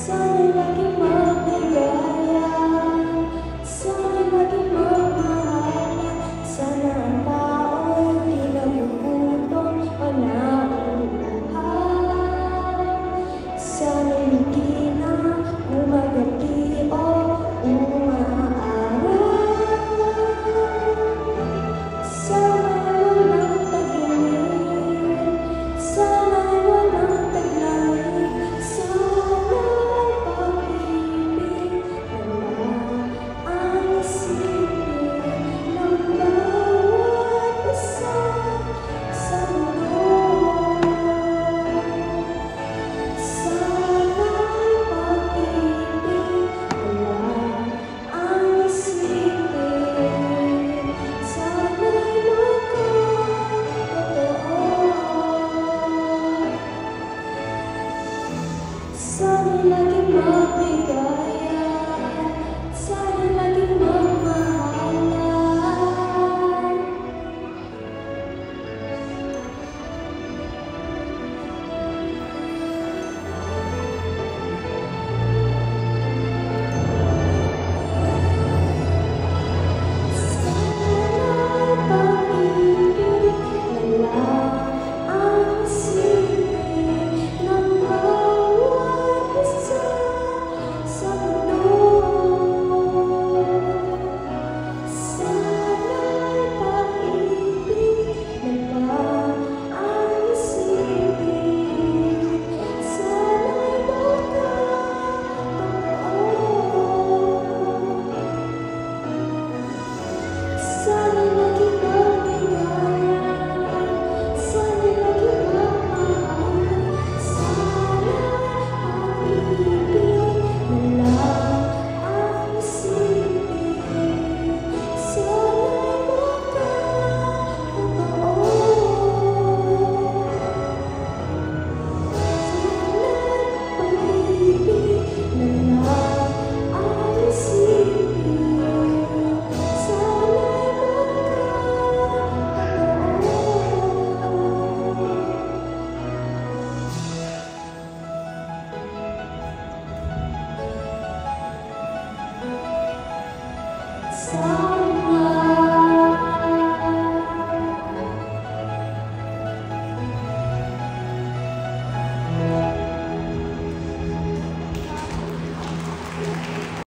Sana'y laging maligaya, sana'y laging magmahala. Sana ang tao'y di nagugutom o nauuhaw. Sana'y hindi na umagabi o umaaraw. Sana'y walang taglamig, sana'y walang taglamig. Sana'y pag-ibig wala ang isipin ng bawat isa sa mundo. Sana'y pag-ibig wala ang isipin. Sana'y magkatotoo. Sana'y laging maligaya,